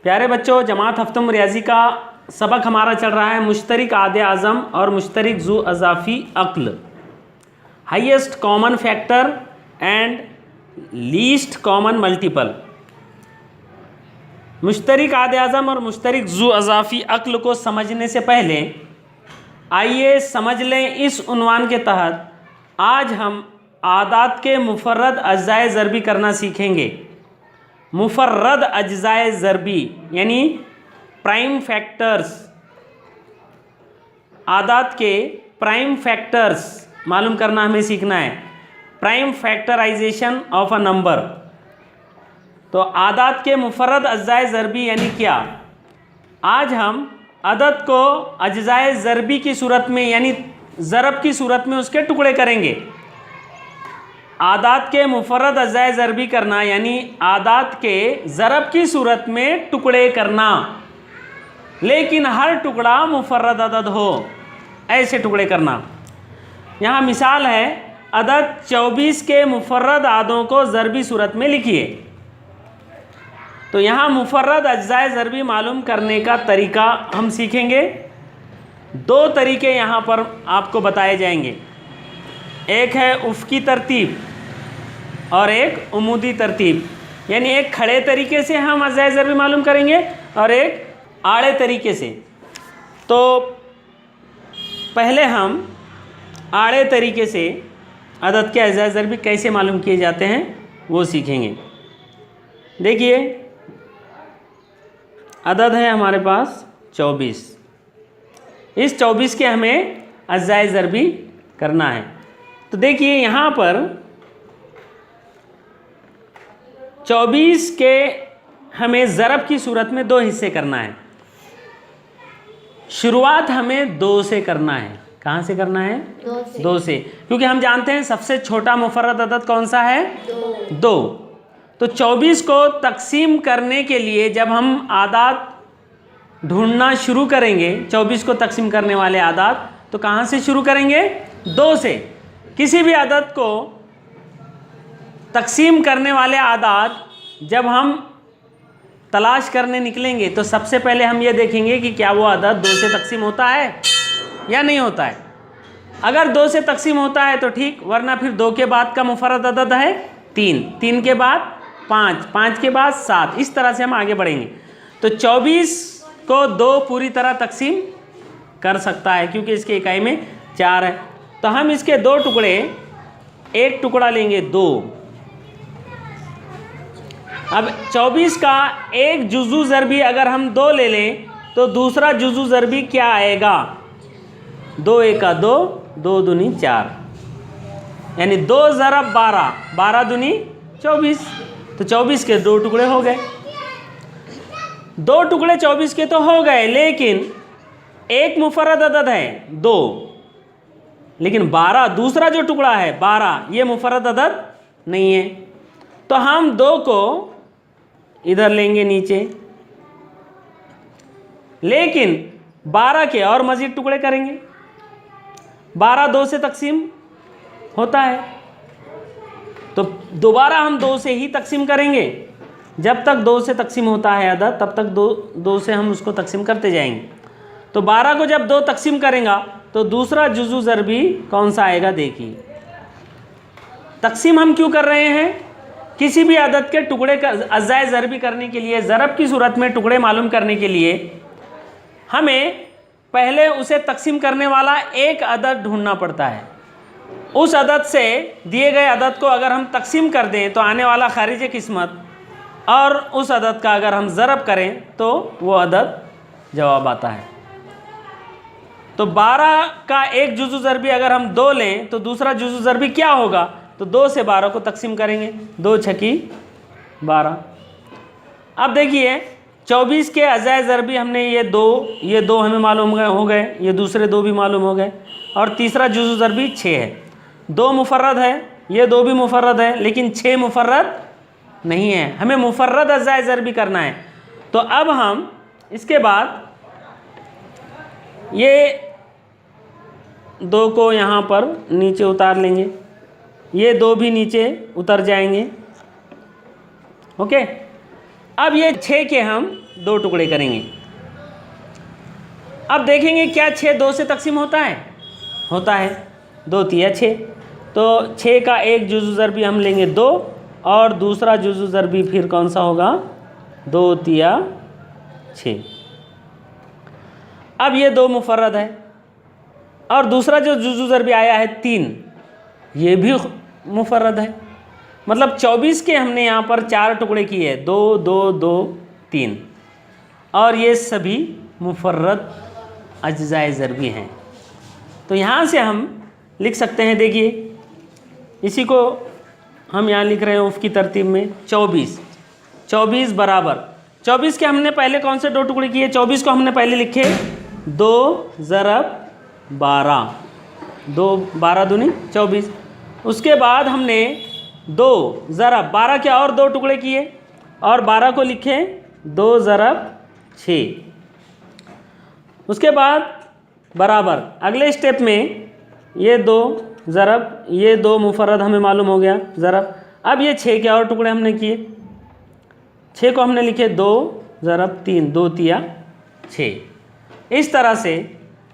प्यारे बच्चों, जमात हफ्तम रियाजी का सबक हमारा चल रहा है मुश्तरिक आदे आज़म और मुश्तरिक ज़ू अज़ाफ़ी अक्ल, highest common factor and least common multiple. मुश्तरिक आदे आज़म और मुश्तरिक ज़ू अज़ाफ़ी अक्ल को समझने से पहले आइए समझ लें इस उन्वान के तहत आज हम आदात के मुफर्रद अज्ज़ाए ज़रबी करना सीखेंगे। मुफर्रद अज्ज़ाए ज़रबी यानी प्राइम फैक्टर्स, आदात के प्राइम फैक्टर्स मालूम करना हमें सीखना है। Prime factorisation of a number. तो आदात के मुफर्रद अज्ज़ाए ज़रबी यानी क्या? आज हम अदद को अज्ज़ाए ज़रबी की सूरत में यानी ज़रब की सूरत में उसके टुकड़े करेंगे। आदात के मुफर्रद अज्ज़ाए ज़रबी करना यानी आदात के ज़रब की सूरत में टुकड़े करना, लेकिन हर टुकड़ा मुफर्रद अदद हो, ऐसे टुकड़े करना। यहाँ मिसाल है, अदद 24 के मुफर्रद आदों को ज़रबी सूरत में लिखिए। तो यहाँ मुफर्रद अज्ज़ाए ज़रबी मालूम करने का तरीका हम सीखेंगे। दो तरीके यहाँ पर आपको बताए जाएंगे, एक है उफ़क़ी तरतीब और एक उमूदी तरतीब, यानी एक खड़े तरीके से हम अज्ज़ाए ज़रबी मालूम करेंगे और एक आड़े तरीके से। तो पहले हम आड़े तरीके से अदद के अज्ज़ाए ज़रबी कैसे मालूम किए जाते हैं वो सीखेंगे। देखिए, अदद है हमारे पास 24। इस 24 के हमें अज्ज़ाए ज़रबी करना है। तो देखिए यहाँ पर 24 के हमें ज़रब की सूरत में दो हिस्से करना है। शुरुआत हमें 2 से करना है। कहाँ से करना है? 2 से, क्योंकि हम जानते हैं सबसे छोटा मुफर्रद अदद कौन सा है? 2। तो 24 को तकसीम करने के लिए जब हम आदात ढूंढना शुरू करेंगे, 24 को तकसीम करने वाले आदात, तो कहाँ से शुरू करेंगे? 2 से। किसी भी अदद को तकसीम करने वाले आदात जब हम तलाश करने निकलेंगे तो सबसे पहले हम ये देखेंगे कि क्या वो अदद 2 से तकसीम होता है या नहीं होता है। अगर 2 से तकसीम होता है तो ठीक, वरना फिर 2 के बाद का मुफर्रद अदद है 3, 3 के बाद 5, 5 के बाद 7, इस तरह से हम आगे बढ़ेंगे। तो 24 को 2 पूरी तरह तकसीम कर सकता है क्योंकि इसकी इकाई में 4 है। तो हम इसके 2 टुकड़े, एक टुकड़ा लेंगे 2। अब 24 का एक जुज़ू ज़रबी अगर हम 2 ले लें तो दूसरा जुज़ू ज़रबी क्या आएगा? 2 एका 2, 2 दूनी 4, यानी 2 ज़रब 12, 12 दूनी 24। तो 24 के 2 टुकड़े हो गए। 2 टुकड़े 24 के तो हो गए, लेकिन एक मुफर्रद अदद है 2, लेकिन 12 दूसरा जो टुकड़ा है 12, ये मुफर्रद अदद नहीं है। तो हम 2 को इधर लेंगे नीचे, लेकिन 12 के और मज़ीद टुकड़े करेंगे। 12 2 से तकसीम होता है, तो दोबारा हम 2 से ही तकसीम करेंगे। जब तक 2 से तकसीम होता है अदद, तब तक 2 से हम उसको तकसीम करते जाएंगे। तो 12 को जब 2 तकसीम करेंगे तो दूसरा जुज़ू ज़रबी कौन सा आएगा? देखिए, तकसीम हम क्यों कर रहे हैं? किसी भी अदद के टुकड़े का अज्ज़ाए ज़रबी करने के लिए, ज़रब की सूरत में टुकड़े मालूम करने के लिए हमें पहले उसे तकसीम करने वाला एक अदद ढूंढना पड़ता है। उस अदद से दिए गए अदद को अगर हम तकसीम कर दें तो आने वाला खारिज किस्मत, और उस अदद का अगर हम ज़रब करें तो वो अदद जवाब आता है। तो 12 का एक जुज़ू ज़रबी अगर हम 2 लें तो दूसरा जुज़ू ज़रबी क्या होगा? तो 2 से 12 को तकसीम करेंगे, 2 छकी 12। अब देखिए, 24 के अज्ज़ाए ज़रबी हमने ये दो हमें मालूम हो गए, ये दूसरे 2 भी मालूम हो गए, और तीसरा जुज़ू ज़रबी 6 है। 2 मुफर्रद है, ये 2 भी मुफर्रद है, लेकिन 6 मुफर्रद नहीं है। हमें मुफर्रद अज्ज़ाए ज़रबी करना है। तो अब हम इसके बाद ये 2 को यहाँ पर नीचे उतार लेंगे, ये 2 भी नीचे उतर जाएंगे। ओके, अब ये 6 के हम 2 टुकड़े करेंगे। अब देखेंगे क्या 6 2 से तकसीम होता है? होता है। 2 तिया 6, तो 6 का एक जुज़ु ज़रबी हम लेंगे 2 और दूसरा जुज़ु ज़रबी फिर कौन सा होगा? 2 तिया 6। अब ये 2 मुफर्रद है और दूसरा जो जुज़ु ज़रबी आया है 3, ये भी मुफर्रद है। मतलब 24 के हमने यहाँ पर 4 टुकड़े किए, 2 2 2 3, और ये सभी मुफर्रद अज्ज़ाए ज़रबी हैं। तो यहाँ से हम लिख सकते हैं, देखिए इसी को हम यहाँ लिख रहे हैं उफ़ की तरतीब में 24 बराबर 24 के हमने पहले कौन से 2 टुकड़े किए? 24 को हमने पहले लिखे 2 ज़रब 12, 2 12 दूनी 24। उसके बाद हमने 2 ज़रब 12 के और 2 टुकड़े किए और 12 को लिखे 2 ज़रब 6। उसके बाद बराबर अगले स्टेप में ये 2 ज़रब ये 2 मुफर्रद हमें मालूम हो गया ज़रब। अब ये 6 के और टुकड़े हमने किए, 6 को हमने लिखे 2 ज़रब 3, 2 तिया 6। इस तरह से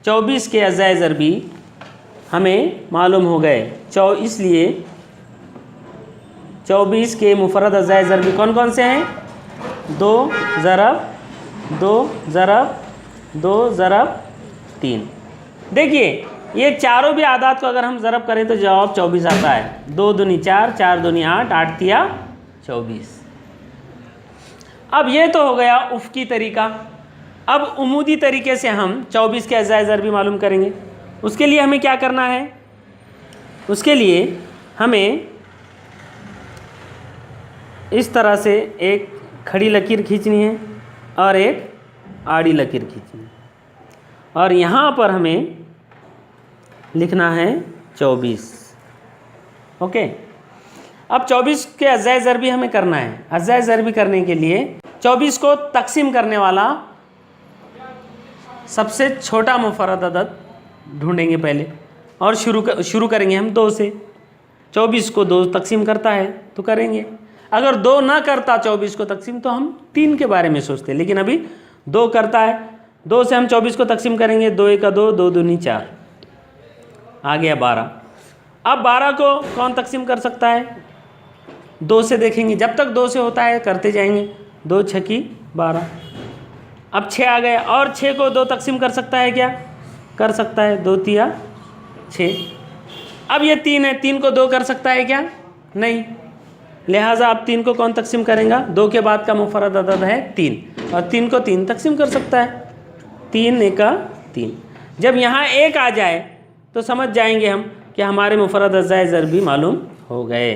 24 के अज़्ज़ाए ज़रबी हमें मालूम हो गए। इसलिए 24 के मुफर्रद अज़्ज़ाए ज़रबी कौन कौन से हैं? 2 ज़रब 2 ज़रब 2 ज़रब 3। देखिए ये चारों भी आदात को अगर हम ज़रब करें तो जवाब 24 आता है। 2 दूनी 4, 4 दूनी 8, 8 तिया 24। अब ये तो हो गया उफ़की तरीका। अब उमूदी तरीके से हम 24 के अज़्ज़ाए ज़रबी मालूम करेंगे। उसके लिए हमें क्या करना है? उसके लिए हमें इस तरह से एक खड़ी लकीर खींचनी है और एक आड़ी लकीर खींचनी है, और यहाँ पर हमें लिखना है 24। ओके, अब 24 के अज़्ज़ाए ज़रबी हमें करना है। अज़्ज़ाए ज़रबी करने के लिए 24 को तकसीम करने वाला सबसे छोटा मुफर्रद अदद ढूंढेंगे पहले, और शुरू करेंगे हम 2 से। 24 को 2 तकसीम करता है तो करेंगे, अगर 2 ना करता 24 को तकसीम तो हम 3 के बारे में सोचते, लेकिन अभी 2 करता है। 2 से हम 24 को तकसीम करेंगे, 2 1 2, 2 दूनी 4, आ गया 12। अब 12 को कौन तकसीम कर सकता है? 2 से देखेंगे, जब तक 2 से होता है करते जाएंगे। 2 छकी 12, अब 6 आ गए, और 6 को 2 तकसीम कर सकता है क्या? कर सकता है, 2 तिया 6। अब ये 3 है, 3 को 2 कर सकता है क्या? नहीं, लिहाजा अब 3 को कौन तकसीम करेगा? 2 के बाद का मुफर्रद अदद है 3, और 3 को 3 तकसीम कर सकता है। 3 1 3। जब यहाँ 1 आ जाए तो समझ जाएंगे हम कि हमारे मुफर्रद अज़्ज़ाए ज़रबी मालूम हो गए।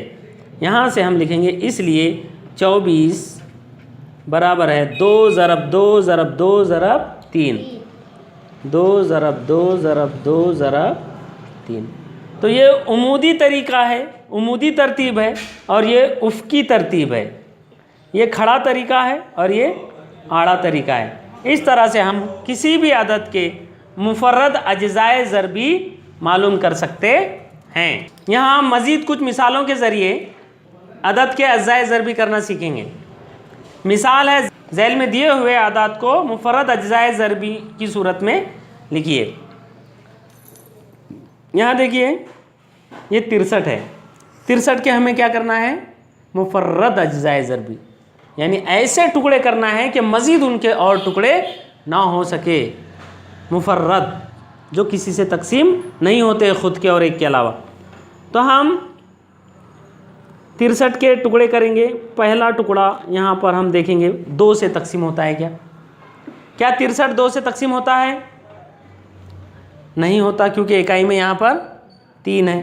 यहाँ से हम लिखेंगे, इसलिए 24 बराबर है 2 ज़रब 2 ज़रब 2 ज़रब 3, 2 ज़रब 2 ज़रब 2 ज़रब 3। तो ये उमूदी तरीका है, उमूदी तरतीब है, और ये उफ़की तरतीब है। ये खड़ा तरीका है और ये आड़ा तरीका है। इस तरह से हम किसी भी अदद के मुफर्रद अज्ज़ाए ज़रबी मालूम कर सकते हैं। यहाँ हम मज़ीद कुछ मिसालों के ज़रिए अदद के अज्ज़ाए ज़रबी करना सीखेंगे। मिसाल है, ज़ैल में दिए हुए आदात को मुफर्रद अज्ज़ाए ज़रबी की सूरत में लिखिए। यहाँ देखिए ये 63 है। 63 के हमें क्या करना है? मुफर्रद अज्ज़ाए ज़रबी, यानी ऐसे टुकड़े करना है कि मज़ीद उनके और टुकड़े ना हो सके। मुफर्रद जो किसी से तकसीम नहीं होते ख़ुद के और एक के अलावा। तो हम 63 के टुकड़े करेंगे। पहला टुकड़ा यहाँ पर हम देखेंगे 2 से तकसीम होता है क्या? क्या 63 2 से तकसीम होता है? नहीं होता, क्योंकि इकाई में यहाँ पर 3 है।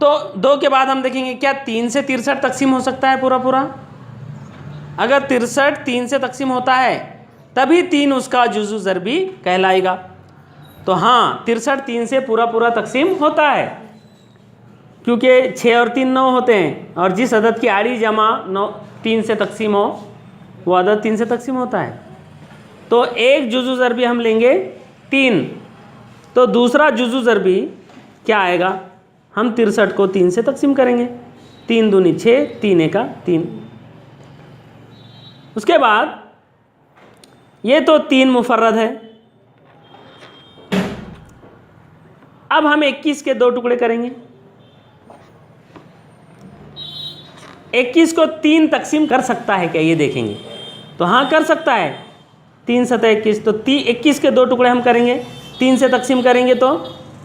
तो 2 के बाद हम देखेंगे क्या 3 से 63 तकसीम हो सकता है पूरा पूरा? अगर 63 3 से तकसीम होता है तभी 3 उसका जुज़ु ज़रबी कहलाएगा। तो हाँ, 63 3 से पूरा पूरा तकसीम होता है, क्योंकि 6 और 3 9 होते हैं, और जिस अदद की आड़ी जमा 9 3 से तकसीम हो वो अदद 3 से तकसीम होता है। तो एक जुज़ु ज़रबी हम लेंगे 3, तो दूसरा जुजू ज़रबी क्या आएगा, हम 63 को 3 से तकसीम करेंगे, 3 दूनी 6, 3 एका 3। उसके बाद ये तो 3 मुफर्रद है। अब हम 21 के 2 टुकड़े करेंगे। 21 को 3 तकसीम कर सकता है क्या, ये देखेंगे। तो हाँ कर सकता है, 3 सतह 21, तो 21 के 2 टुकड़े हम करेंगे, 3 से तकसीम करेंगे तो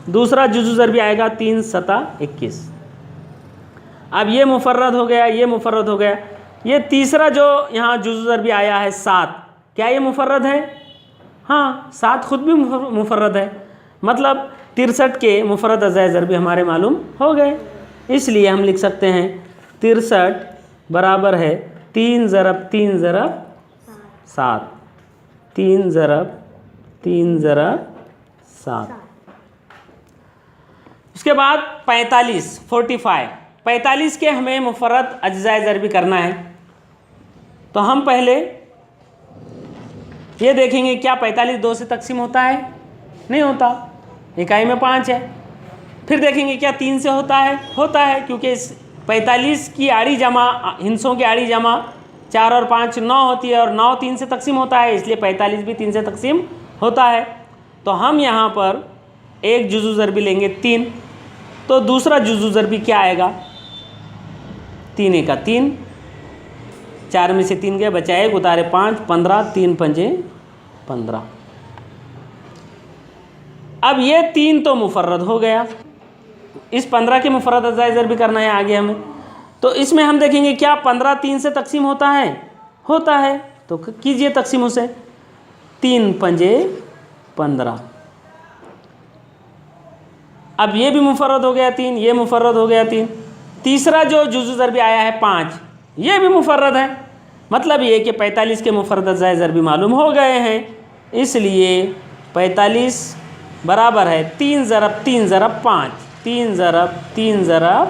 दूसरा जुजू ज़रबी आएगा 3 सतह 21। अब ये मुफर्रद हो गया, ये मुफर्रद हो गया। ये तीसरा जो यहाँ जुजू ज़रबी आया है 7, क्या ये मुफर्रद है? हाँ, 7 खुद भी मुफर्रद है, मतलब 63 के मुफर्रद अज़ाए ज़रबी हमारे मालूम हो गए। इसलिए हम लिख सकते हैं 63 बराबर है 3 ज़रब 3 ज़रब 7, 3 ज़रब 3 ज़रब 7। उसके बाद 45 के हमें मुफर्रद अज्ज़ाए ज़रबी करना है। तो हम पहले ये देखेंगे क्या 45 2 से तकसीम होता है? नहीं होता, इकाई में 5 है। फिर देखेंगे क्या 3 से होता है? होता है, क्योंकि इस 45 की आड़ी जमा, हिंसों की आड़ी जमा 4 और 5 9 होती है, और 9 3 से तकसीम होता है, इसलिए 45 भी 3 से तकसीम होता है। तो हम यहाँ पर एक जुजू ज़रबी लेंगे 3, तो दूसरा जुजू ज़रबी क्या आएगा? 3 एका 3, 4 में से 3 गए, बचा 1, उतारे 5, 15, 3 पंजे 15। अब ये 3 तो मुफर्रद हो गया, इस 15 के मुफर्रद अज़ाए ज़रबी करना है आगे हमें। तो इसमें हम देखेंगे क्या 15 3 से तकसीम होता है? होता है, तो कीजिए तकसीम उसे, 3 पंजे 15। अब ये भी मुफर्रद हो गया 3, ये मुफर्रद हो गया 3। तीसरा जो जुजू ज़रबी आया है 5, ये भी मुफर्रद है, मतलब ये कि 45 के मुफर्रद अज़ाए ज़रबी मालूम हो गए हैं। इसलिए 45 बराबर है 3 ज़रब 3 ज़रब 5, 3 ज़रब 3 ज़रब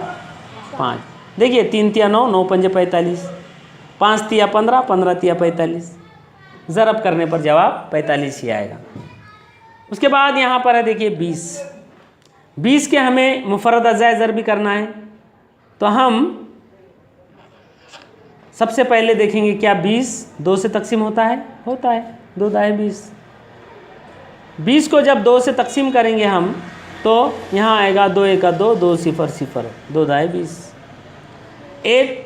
5। देखिए 3 तिया 9, 9 पंजे 45, 5 तिया 15, 15 तिया 45। ज़रब करने पर जवाब 45 ही आएगा। उसके बाद यहाँ पर है देखिए 20 के हमें मुफर्रद अज़ाए ज़रबी करना है। तो हम सबसे पहले देखेंगे क्या 20 2 से तकसीम होता है? होता है, 2 दाए 20। 20 को जब 2 से तकसीम करेंगे हम, तो यहाँ आएगा 2 एका 2, 2 0 0, 2 दाए 20। एक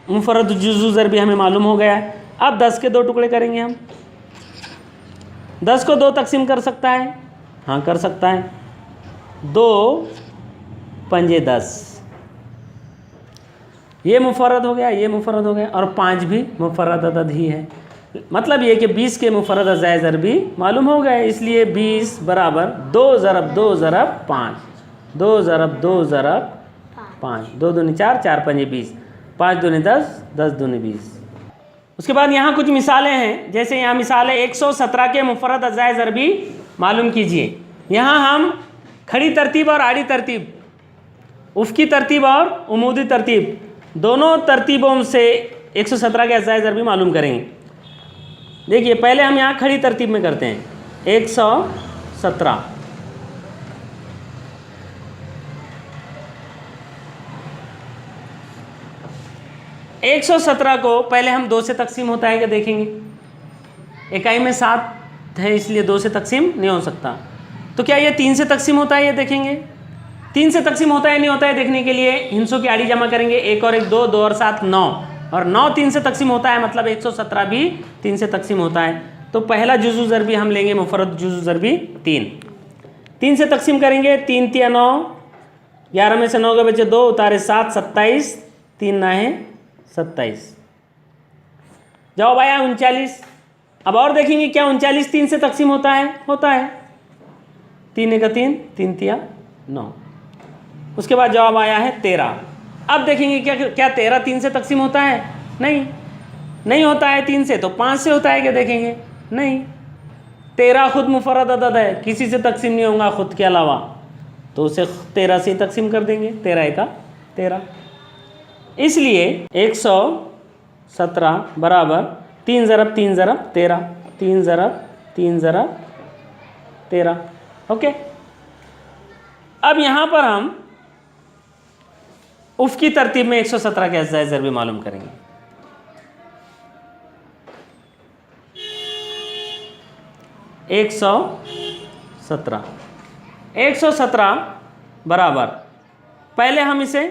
मुफर्रद जुजू ज़रबी हमें मालूम हो गया है। अब 10 के 2 टुकड़े करेंगे हम। 10 को 2 तकसीम कर सकता है? हाँ कर सकता है, 2 पंजे 10, ये मुफर्रद हो गया, ये मुफर्रद हो गया, और 5 भी मुफर्रद अदद ही है। मतलब ये कि 20 के मुफर्रद अज़ाए ज़रबी मालूम हो गए। इसलिए 20 बराबर 2 ज़रब 2 ज़रब 5, 2 ज़रब 2 ज़रब 5, 2 दूनी 4, 4 पंजे 20, 5 दूनी 10, 10 दूनी 20। उसके बाद यहाँ कुछ मिसालें हैं, जैसे यहाँ मिसाल है 117 के मुफर्रद अज़ाए ज़रबी मालूम कीजिए। यहाँ हम खड़ी तरतीब और आड़ी तरतीब, उफ़क़ी तरतीब और उमूदी तरतीब, दोनों तरतीबों से 117 के अज़ाए ज़रबी मालूम करेंगे। देखिए पहले हम यहाँ खड़ी तरतीब में करते हैं। 117 117 को पहले हम 2 से तकसीम होता है क्या देखेंगे। इकाई में 7 है, इसलिए 2 से तकसीम नहीं हो सकता। तो क्या ये 3 से तकसीम होता है? ये देखेंगे 3 से तकसीम होता है नहीं होता है देखने के लिए हिंसों की आड़ी जमा करेंगे। 1 और 1 2, 2 और 7 9, और 9 3 से तकसीम होता है, मतलब 117 भी 3 से तकसीम होता है। तो पहला जुजू ज़रबी हम लेंगे मुफर्रद जुजू ज़रबी 3 से तकसीम करेंगे। 3 तिया 9, 11 में से 9 के बचे 2, उतारे 7, 27, 3 नाहे 27, जवाब आया 39। अब और देखेंगे क्या 39 3 से तकसीम होता है? होता है, 3 एका 3, 3 तिया 9। उसके बाद जवाब आया है 13। अब देखेंगे क्या 13 3 से तकसीम होता है? नहीं होता है 3 से, तो 5 से होता है क्या देखेंगे? नहीं, 13 खुद मुफर्रद अदद है, किसी से तकसीम नहीं होगा खुद के अलावा, तो उसे 13 से तकसीम कर देंगे, 13 एका 13। इसलिए 117 बराबर 3 ज़रब 3 ज़रब 13, 3 ज़रब 3 ज़रब 13। ओके, अब यहाँ पर हम उफ की तरतीब में 117 के अज़ाए ज़रबी मालूम करेंगे। एक सौ 117 बराबर, पहले हम इसे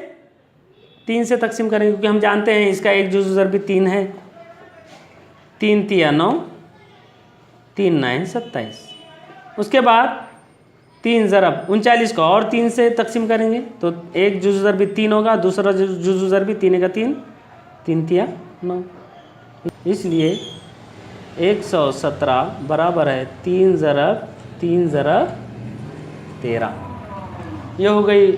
3 से तकसीम करेंगे क्योंकि हम जानते हैं इसका एक जुज़ ज़रबी 3 है। 3 तिया 9, 3 9 27। उसके बाद 3 ज़रब 39 को और 3 से तकसीम करेंगे तो एक जुज़ ज़रबी 3 होगा, दूसरा जुज़ ज़रबी 3 का 3, 3 तिया 9। इसलिए 117 बराबर है 3 ज़रब 13। ये हो गई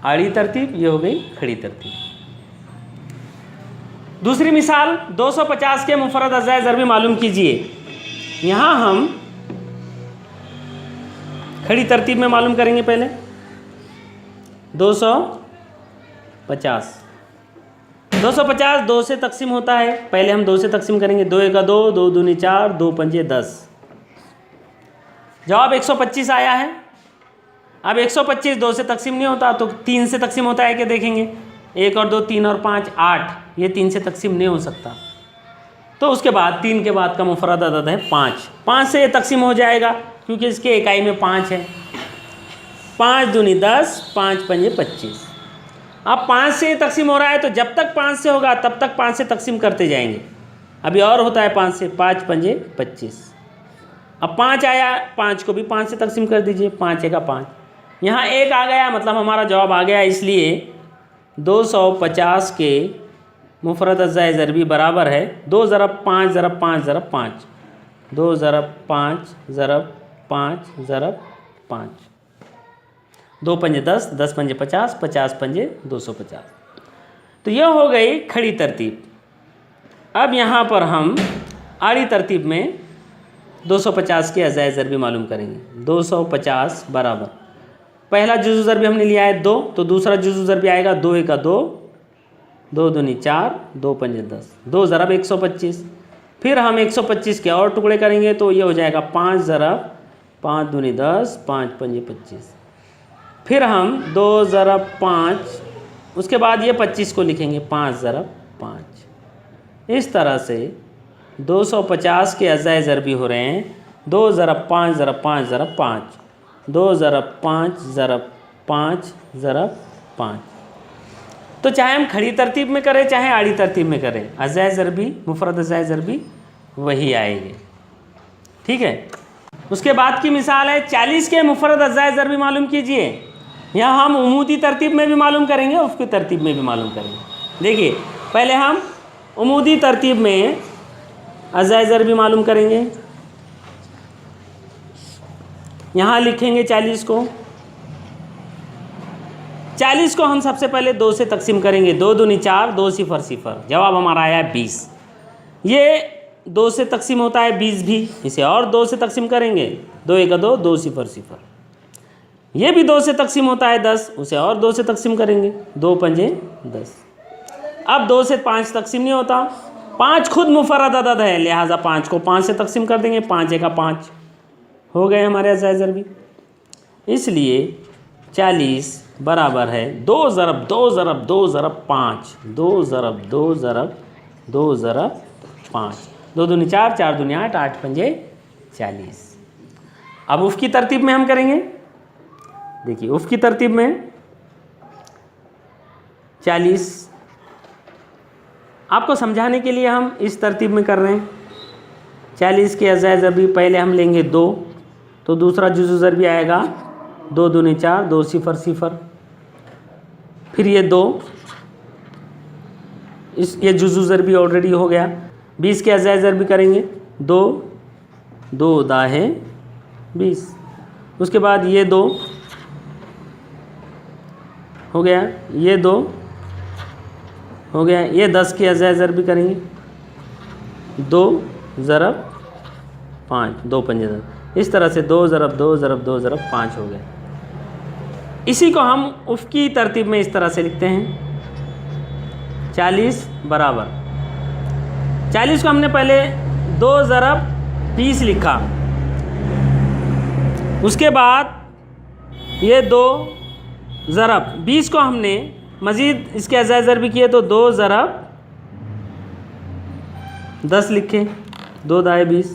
आड़ी तरतीब, ये हो गई खड़ी तरतीब। दूसरी मिसाल 250 के मुफरद अज़ाए ज़रबी मालूम कीजिए। यहाँ हम खड़ी तरतीब में मालूम करेंगे। पहले 250 2 से तकसीम होता है, पहले हम 2 से तकसीम करेंगे। 2 1 2, 2 दूनी 4, 2 पंजे 10। जवाब 125 आया है। अब 125 2 से तकसीम नहीं होता तो 3 से तकसीम होता है क्या देखेंगे। 1 और 2 3 और 5 8, ये 3 से तकसीम नहीं हो सकता। तो उसके बाद 3 के बाद का मुफरद अदद है 5। 5 से ये तकसीम हो जाएगा क्योंकि इसके इकाई में 5 है। 5 दूनी 10, 5 पंजे 25। अब 5 से तकसीम हो रहा है तो जब तक 5 से होगा तब तक 5 से तकसीम करते जाएंगे। अभी और होता है 5 से, 5 पंजे 25। अब 5 आया, 5 को भी 5 से तकसीम कर दीजिए। 5 1 5, यहाँ 1 आ गया मतलब हमारा जवाब आ गया। इसलिए 250 के मुफरद अज़ाए ज़रबी बराबर है 2 ज़रब 5 ज़रब 5 ज़रब 5, 2 ज़रब 5 ज़रब 5 ज़रब 5, 2 पंजे 10, 10 पंजे 50, 50 पंजे 250। तो यह हो गई खड़ी तरतीब। अब यहाँ पर हम आड़ी तरतीब में 250 के अज़ाए ज़रबी मालूम करेंगे। 250 बराबर, पहला जुज़ ज़रबी हमने लिया है 2, तो दूसरा जुज़ ज़रबी आएगा 2 1 2, 2 दूनी 4, 2 पंजे 10, 2 ज़रब 125। फिर हम 125 के और टुकड़े करेंगे तो ये हो जाएगा 5 ज़रब 5 दूनी 10, 5 पंजे 25। फिर हम 2 ज़रब 5, उसके बाद ये 25 को लिखेंगे 5 ज़रब 5। इस तरह से 250 के अज़ाए ज़रबी हो रहे हैं 2 ज़रब 5 ज़रब 5 ज़रब 5, 2 ज़रब 5 ज़रब 5 ज़रब 5। तो चाहे हम खड़ी तरतीब में करें चाहे आड़ी तरतीब में करें, अज़ाए ज़रबी मुफरद अज़ाए ज़रबी वही आएंगे। ठीक है। उसके बाद की मिसाल है 40 के मुफरद अज़ाए ज़रबी मालूम कीजिए। यहाँ हम उमूदी तरतीब में भी मालूम करेंगे, उफ़क़ी तरतीब में भी मालूम करेंगे। देखिए पहले हम उमूदी तरतीब में अज़ाए ज़रबी मालूम करेंगे। यहाँ लिखेंगे 40 को। 40 को हम सबसे पहले 2 से तकसीम करेंगे। 2 दूनी 4, 2 0 0, जवाब हमारा आया 20। ये 2 से तकसीम होता है 20 भी, इसे और 2 से तकसीम करेंगे। 2 1 2, 2 0 0। ये भी 2 से तकसीम होता है 10, उसे और 2 से तकसीम करेंगे। 2 पंजे 10। अब 2 से 5 तकसीम नहीं होता, 5 खुद मुफरद अदद है, लिहाजा 5 को 5 से तकसीम कर देंगे। 5 1 5 हो गए हमारे अज़ाए ज़रबी। इसलिए 40 बराबर है 2 ज़रब 2 ज़रब 2 ज़रब 5, 2 ज़रब 2 ज़रब 2 ज़रब 5, 2 दूनी 4, 4 दूनी 8, 8 पंजे 40। अब उफ़ की तरतीब में हम करेंगे। देखिए उफ़ की तरतीब में 40 आपको समझाने के लिए हम इस तरतीब में कर रहे हैं। 40 के अज़ाए ज़रबी पहले हम लेंगे 2, तो दूसरा जुज़ ज़रबी आएगा 2 दूनी 4, 2 0 0। फिर ये 2, ये जुज़ ज़रबी ऑलरेडी हो गया। 20 के अज़ाए ज़रबी करेंगे 2 2 दाहे 20। उसके बाद ये 2 हो गया, ये 2 हो गया। ये 10 के अज़ाए ज़रबी करेंगे 2 ज़रब 5, 2 पंजे 10। इस तरह से 2 ज़रब 2 ज़रब 2 ज़रब 5 हो गया। इसी को हम उफ़ की तरतीब में इस तरह से लिखते हैं। 40 बराबर, 40 को हमने पहले 2 ज़रब 20 लिखा, उसके बाद ये 2 ज़रब 20 को हमने मज़ीद इसके अज़ाय ज़र भी किए तो 2 ज़रब 10 लिखे, 2 दाए 20।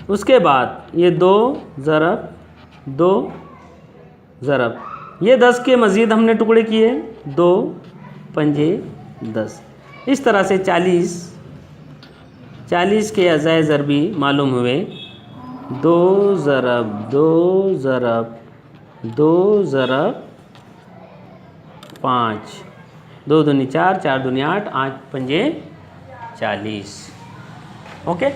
उसके बाद ये 2 ज़रब 2 ज़रब ये 10 के मज़ीद हमने टुकड़े किए, 2 पंजे 10। इस तरह से 40 के अज़ाय ज़र भी मालूम हुए। 2 ज़रब 2 ज़रब 2 ज़रब 5, 2 दूनी 4, 4 दूनी 8, 8 पंजे 40। ओके।